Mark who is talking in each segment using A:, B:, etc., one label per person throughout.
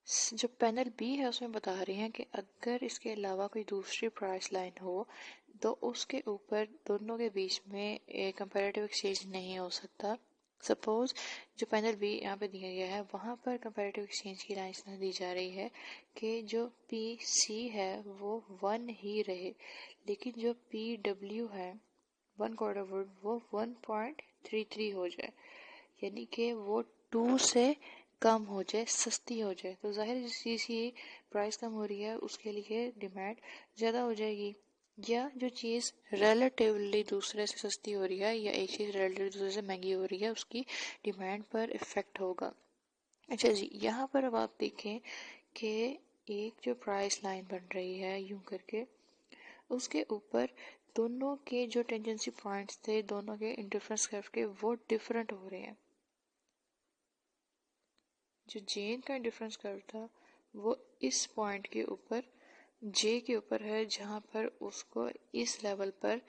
A: जो panel B है उसमें बता रहे हैं कि अगर इसके अलावा कोई दूसरी प्राइस लाइन हो तो उसके ऊपर दोनों के बीच में कंपैरेटिव एक्सचेंज नहीं हो सकता। सपोज जो पैनल बी यहाँ पे दिया गया है वहाँ पर कंपैरेटिव एक्सचेंज की लाइन दी जा रही है कि जो पी सी है वो 1 ही रहे, लेकिन जो पी डब्ल्यू है 1 क्वार्टर वुड वो 1.33 हो जाए, यानी कि वो 2 से कम हो जाए, सस्ती हो जाए। तो जाहिर जिस चीज़ की प्राइस कम हो रही है उसके लिए डिमांड ज़्यादा हो जाएगी, या जो चीज़ रिलेटिवली दूसरे से सस्ती हो रही है या एक चीज़ रिलेटिवली दूसरे से महंगी हो रही है उसकी डिमांड पर इफ़ेक्ट होगा। अच्छा जी, यहाँ पर अब आप देखें कि एक जो प्राइस लाइन बन रही है यूं करके, उसके ऊपर दोनों के जो टेंजेंसी पॉइंट्स थे दोनों के इंटरफेरेंस कर्व के वो डिफरेंट हो रहे हैं। जो जेन का डिफरेंस कर्व था वो इस पॉइंट के ऊपर जे के ऊपर है, जहाँ पर उसको इस लेवल पर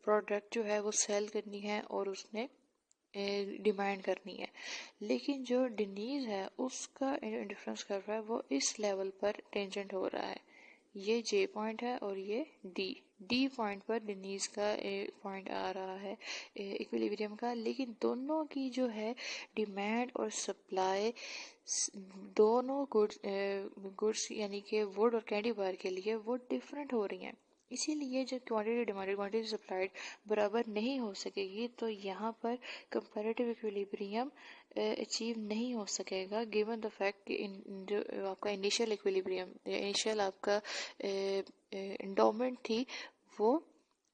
A: प्रोडक्ट जो है वो सेल करनी है और उसने डिमांड करनी है। लेकिन जो डिनीज है उसका डिफरेंस कर्व है वो इस लेवल पर टेंजेंट हो रहा है। ये जे पॉइंट है और ये डी पॉइंट पर डिनीज का पॉइंट आ रहा है इक्विलिब्रियम का, लेकिन दोनों की जो है डिमांड और सप्लाई दोनों गुड्स यानी कि वुड और कैंडी बार के लिए वो डिफरेंट हो रही हैं। इसीलिए जब क्वांटिटी डिमांडेड क्वांटिटी सप्लाइड बराबर नहीं हो सकेगी तो यहाँ पर कंपैरेटिव इक्विलिब्रियम अचीव नहीं हो सकेगा, गिवन द फैक्ट कि जो आपका इनिशियल इक्विलिब्रियम इनिशियल आपका एंडोमेंट थी वो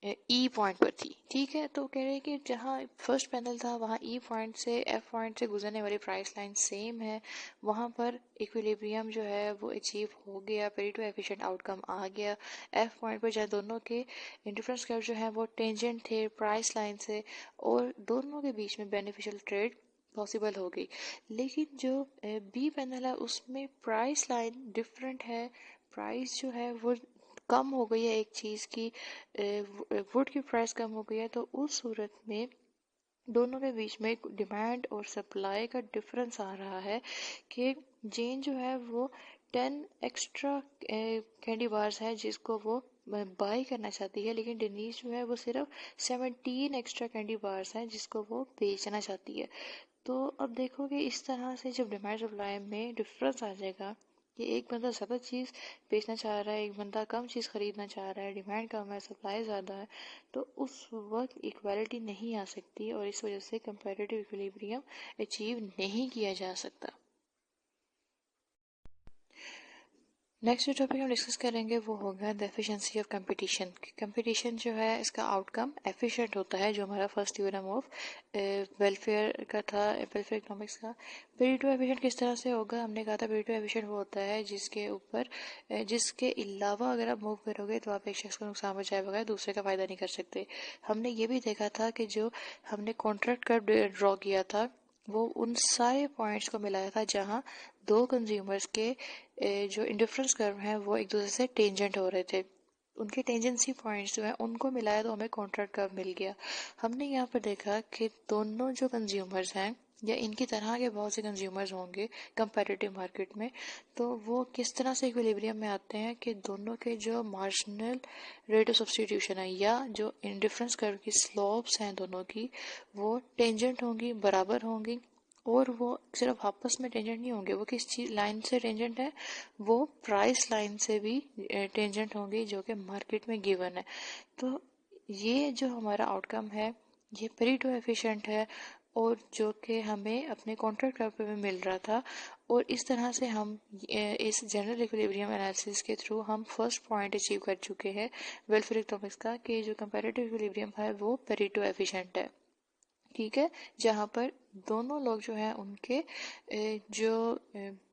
A: ई पॉइंट पर थी। ठीक है, तो कह रहे हैं कि जहाँ फर्स्ट पैनल था वहाँ ई पॉइंट से एफ पॉइंट से गुजरने वाली प्राइस लाइन सेम है, वहाँ पर इक्विलिब्रियम जो है वो अचीव हो गया, पेरेटो एफिशिएंट आउटकम आ गया। एफ पॉइंट पर जहाँ दोनों के इंटरफेरेंस कर्व जो है वो टेंजेंट थे प्राइस लाइन से और दोनों के बीच में बेनिफिशियल ट्रेड पॉसिबल हो गई। लेकिन जो बी पैनल है उसमें प्राइस लाइन डिफरेंट है, प्राइस जो है वो कम हो गई है, एक चीज़ की वुड की प्राइस कम हो गई है, तो उस सूरत में दोनों के बीच में डिमांड और सप्लाई का डिफरेंस आ रहा है कि जेन जो है वो 10 एक्स्ट्रा कैंडी बार्स है जिसको वो बाई करना चाहती है, लेकिन डेनीज जो है वो सिर्फ 17 एक्स्ट्रा कैंडी बार्स हैं जिसको वो बेचना चाहती है। तो अब देखोगे इस तरह से जब डिमांड सप्लाई में डिफरेंस आ जाएगा कि एक बंदा ज़्यादा चीज़ बेचना चाह रहा है, एक बंदा कम चीज़ खरीदना चाह रहा है, डिमांड कम है सप्लाई ज़्यादा है, तो उस वक्त इक्वालिटी नहीं आ सकती और इस वजह से कंपैरेटिव इक्विलिब्रियम अचीव नहीं किया जा सकता। नेक्स्ट जो टॉपिक हम डिस्कस करेंगे वो होगा the efficiency of competition. Competition जो है इसका आउटकम एफिशिएंट होता है, जो हमारा फर्स्ट थ्योरम ऑफ वेलफेयर का था, वेलफेयर इकोनॉमिक्स का। पेरेटो एफिशिएंट किस तरह से होगा, हमने कहा था पेरेटो एफिशिएंट वो होता है जिसके ऊपर जिसके अलावा अगर आप मूव करोगे तो आप एक शख्स को नुकसान पहुंचाए बगैर दूसरे का फायदा नहीं कर सकते। हमने ये भी देखा था कि जो हमने कॉन्ट्रैक्ट कर्व ड्रॉ किया था वो उन सारे पॉइंट्स को मिलाया था जहां दो कंज्यूमर्स के जो इंडिफरेंस कर्व हैं वो एक दूसरे से टेंजेंट हो रहे थे। उनके टेंजेंसी पॉइंट्स जो हैं उनको मिलाया तो हमें कॉन्ट्रैक्ट कर्व मिल गया। हमने यहाँ पर देखा कि दोनों जो कंज्यूमर्स हैं या इनकी तरह के बहुत से कंज्यूमर्स होंगे कंपैरेटिव मार्केट में, तो वो किस तरह से इक्विलिब्रियम में आते हैं कि दोनों के जो मार्जिनल रेट ऑफ सब्स्टिट्यूशन है या जो इंडिफरेंस कर्व की स्लोप्स हैं दोनों की वो टेंजेंट होंगी, बराबर होंगी, और वो सिर्फ आपस में टेंजेंट नहीं होंगे, वो किस चीज लाइन से टेंजेंट है, वो प्राइस लाइन से भी टेंजेंट होंगी जो कि मार्केट में गिवन है। तो ये जो हमारा आउटकम है ये पेरेटो एफिशिएंट है और जो कि हमें अपने कॉन्ट्रैक्ट कर्व में मिल रहा था। और इस तरह से हम इस जनरल इक्विलिब्रियम एनालिसिस के थ्रू हम फर्स्ट पॉइंट अचीव कर चुके हैं वेलफेयर इकोनॉमिक्स का कि जो कंपैरेटिव इक्विलिब्रियम है वो पेरेटो एफिशिएंट है। ठीक है, जहाँ पर दोनों लोग जो हैं उनके जो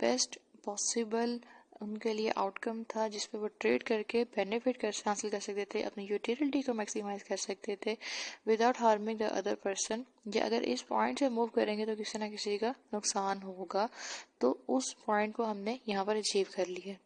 A: बेस्ट पॉसिबल उनके लिए आउटकम था जिस पे वो ट्रेड करके बेनिफिट कर हासिल कर सकते थे, अपनी यूटिलिटी को मैक्सिमाइज कर सकते थे without harming the other person. या अगर इस पॉइंट से मूव करेंगे तो किसी ना किसी का नुकसान होगा, तो उस पॉइंट को हमने यहाँ पर अचीव कर लिया।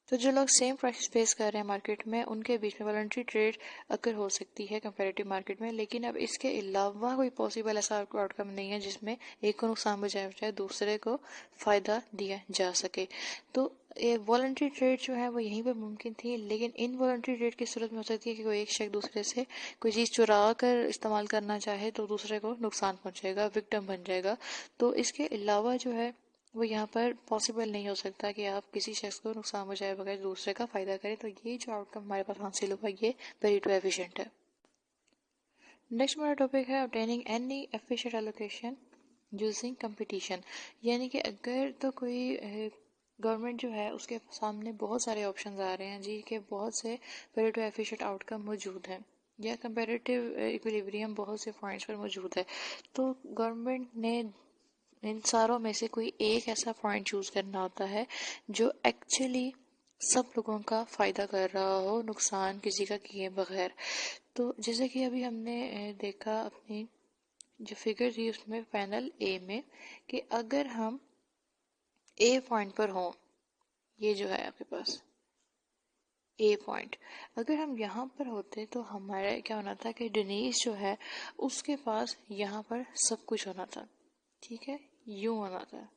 A: तो जो लोग सेम प्राइस फेस कर रहे हैं मार्केट में, उनके बीच में वॉलंटरी ट्रेड अगर हो सकती है कंपैरेटिव मार्केट में, लेकिन अब इसके अलावा कोई पॉसिबल ऐसा आउटकम नहीं है जिसमें एक को नुकसान बचाया जाए दूसरे को फ़ायदा दिया जा सके। तो ये वॉलंटरी ट्रेड जो है वो यहीं पर मुमकिन थी, लेकिन इनवॉलंटरी ट्रेड की सूरत में हो सकती है कि कोई एक शख्स दूसरे से कोई चीज़ चुरा कर इस्तेमाल करना चाहे तो दूसरे को नुकसान पहुंचेगा, विक्टिम बन जाएगा। तो इसके अलावा जो है वो यहाँ पर पॉसिबल नहीं हो सकता कि आप किसी शख्स को नुकसान पहुंचाए बगैर दूसरे का फ़ायदा करें। तो ये जो आउटकम हमारे पास हासिल हुआ ये पेरेटो एफिशिएंट है। नेक्स्ट हमारा टॉपिक है obtaining any efficient allocation using competition. यानी कि अगर तो कोई गवर्नमेंट जो है उसके सामने बहुत सारे ऑप्शंस आ रहे हैं जी के बहुत से पेरेटो एफिशिएंट आउटकम मौजूद हैं या कंपैरेटिव इक्विलिब्रियम बहुत से पॉइंट्स पर मौजूद है, तो गवर्नमेंट ने इन सारों में से कोई एक ऐसा पॉइंट चूज करना होता है जो एक्चुअली सब लोगों का फायदा कर रहा हो, नुकसान किसी का किए बगैर। तो जैसे कि अभी हमने देखा अपनी जो फिगर थी उसमें पैनल ए में कि अगर हम ए पॉइंट पर हों, ये जो है आपके पास ए पॉइंट, अगर हम यहाँ पर होते तो हमारा क्या होना था कि डेनीस जो है उसके पास यहाँ पर सब कुछ होना था, ठीक है, यूं होना था।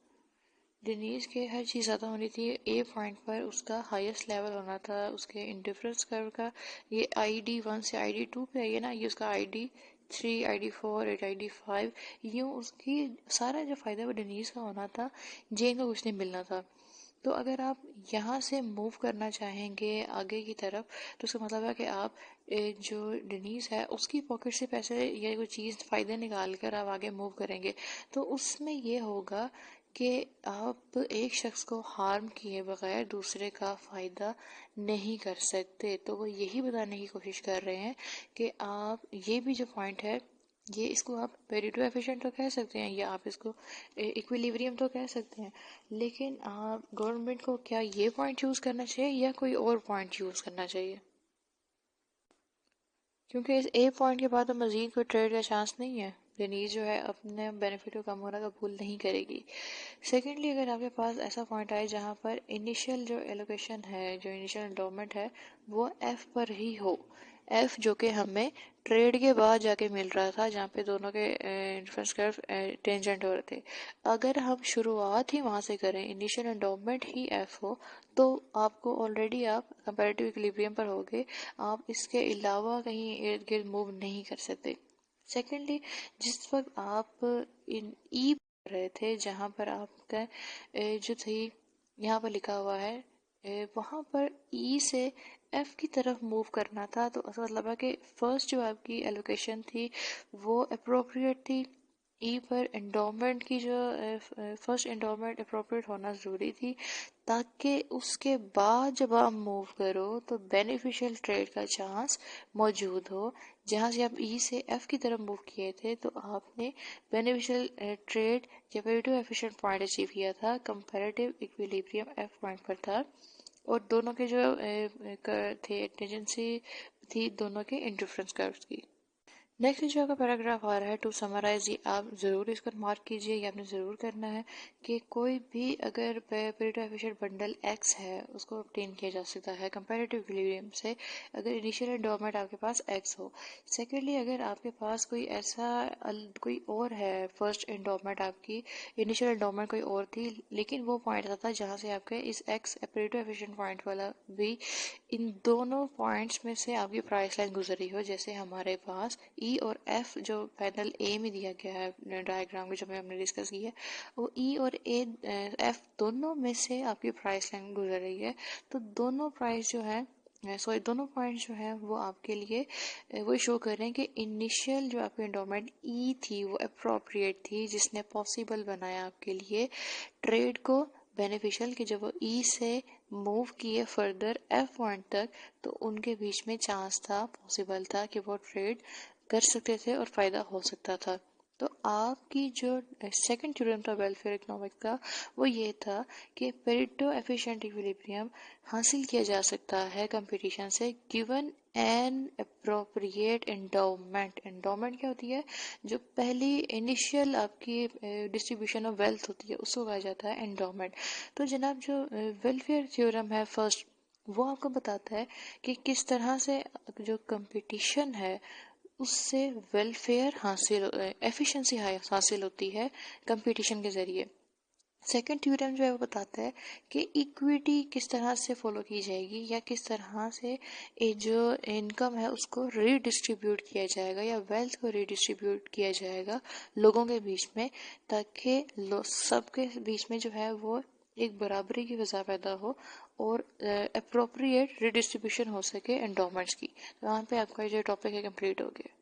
A: डेनीज के हर चीज़ ज़्यादा होनी थी, ए पॉइंट पर उसका हाईएस्ट लेवल होना था उसके इंडिफरेंस कर्व का। ये ID1 से ID2 पे है ना, ये उसका ID3 ID4 ID5, यूँ उसकी सारा जो फ़ायदा वो डेनीज का होना था, जेन का कुछ नहीं मिलना था। तो अगर आप यहाँ से मूव करना चाहेंगे आगे की तरफ तो उसका मतलब है कि आप जो डेनीज है उसकी पॉकेट से पैसे या कोई चीज़ फ़ायदे निकाल कर आप आगे मूव करेंगे। तो उसमें ये होगा कि आप एक शख्स को हार्म किए बगैर दूसरे का फ़ायदा नहीं कर सकते। तो वो यही बताने की कोशिश कर रहे हैं कि आप ये भी जो पॉइंट है ये इसको आप पेरेटो एफिशिएंट तो कह सकते हैं या आप इसको इक्विलिब्रियम तो कह सकते हैं, लेकिन आप गवर्नमेंट को क्या ये पॉइंट चूज़ करना चाहिए या कोई और पॉइंट चूज़ करना चाहिए? क्योंकि इस ए पॉइंट के बाद तो मज़ीद कोई ट्रेड का चांस नहीं है, डेनीज जो है अपने बेनिफिट को कम होना कबूल नहीं करेगी। सेकेंडली, अगर आपके पास ऐसा पॉइंट आए जहाँ पर इनिशियल जो एलोकेशन है, जो इनिशियल एंडोमेंट है वो एफ पर ही हो, एफ जो कि हमें ट्रेड के बाद जाके मिल रहा था जहाँ पे दोनों के डिफरेंस कर्व टेंजेंट हो रहे थे, अगर हम शुरुआत ही वहाँ से करें, इनिशियल एंडोमेंट ही एफ हो, तो आपको ऑलरेडी आप कंपैरेटिव इक्विलिब्रियम पर होगे, आप इसके अलावा कहीं इर्द गिर्द मूव नहीं कर सकते। सेकेंडली, जिस वक्त आप इन ई रहे थे जहाँ पर आपका जो थी यहाँ पर लिखा हुआ है वहाँ पर ई से एफ की तरफ मूव करना था, तो ऐसा मतलब है कि फर्स्ट जो आपकी एलोकेशन थी वो अप्रोप्रिएट थी, ई पर एंडोमेंट की जो फर्स्ट एंडोमेंट अप्रोप्रिएट होना ज़रूरी थी, ताकि उसके बाद जब आप मूव करो तो बेनिफिशियल ट्रेड का चांस मौजूद हो। जहाँ से आप ई से एफ की तरफ मूव किए थे तो आपने बेनिफिशियल ट्रेड या पेरेटो एफिशिएंट पॉइंट अचीव किया था, कंपैरेटिव इक्विलिब्रियम एफ पॉइंट पर था, और दोनों के जो थे टेंजेंसी थी दोनों के इंडिफरेंस कर्व्स की। नेक्स्ट जो का पैराग्राफ आ रहा है टू समराइज, ये आप ज़रूर इसको मार्क कीजिए, ये आपने ज़रूर करना है कि कोई भी अगर पेरेटो एफिशिएंट बंडल एक्स है उसको ऑब्टेन किया जा सकता है कंपैरेटिव इक्विलिब्रियम से अगर इनिशियल एंडोमेंट आपके पास एक्स हो। सेकेंडली, अगर आपके पास कोई ऐसा कोई और है, फर्स्ट एंडोमेंट आपकी इनिशियल एंडोमेंट कोई और थी लेकिन वो पॉइंट ऐसा था जहाँ से आपके इस एक्स पेरेटो एफिशिएंट पॉइंट वाला भी, इन दोनों पॉइंट्स में से आपकी प्राइस लाइन गुजरी हो, जैसे हमारे पास ई और एफ जो पैनल ए में दिया गया है डायग्राम में जो हमने डिस्कस की है, वो ई और ए एफ दोनों में से आपकी प्राइस लाइन गुजर रही है। तो दोनों प्राइस जो है सॉरी दोनों पॉइंट्स जो है वो आपके लिए वो शो कर रहे हैं कि इनिशियल जो आपकी एंडोमेंट ई थी वो अप्रोप्रिएट थी, जिसने पॉसिबल बनाया आपके लिए ट्रेड को बेनिफिशियल कि जब वो ई से मूव किए फर्दर एफ पॉइंट तक तो उनके बीच में चांस था, पॉसिबल था कि वो ट्रेड कर सकते थे और फ़ायदा हो सकता था। तो आपकी जो सेकंड थ्योरम था वेलफेयर इकोनॉमिक्स का वो ये था कि पेरेटो एफिशिएंट इक्विलिब्रियम हासिल किया जा सकता है कंपटीशन से given an appropriate endowment. Endowment क्या होती है? जो पहली इनिशियल आपकी डिस्ट्रीब्यूशन ऑफ वेल्थ होती है उसको कहा जाता है एंडोमेंट। तो जनाब जो वेलफेयर थ्योरम है फर्स्ट वो आपको बताता है कि किस तरह से जो कंपटीशन है उससे वेलफेयर हासिल, एफिशिएंसी हासिल होती है कंपटीशन के ज़रिए। सेकंड थ्योरम जो है वो बताता है कि इक्विटी किस तरह से फॉलो की जाएगी या किस तरह से ये जो इनकम है उसको रीडिस्ट्रीब्यूट किया जाएगा या वेल्थ को रीडिस्ट्रीब्यूट किया जाएगा लोगों के बीच में, ताकि सबके बीच में जो है वो एक बराबरी की फ़ज़ा पैदा हो और अप्रोप्रिएट रिडिस्ट्रीब्यूशन हो सके एंडोमेंट्स की। तो यहाँ पे आपका जो टॉपिक है कंप्लीट हो गया।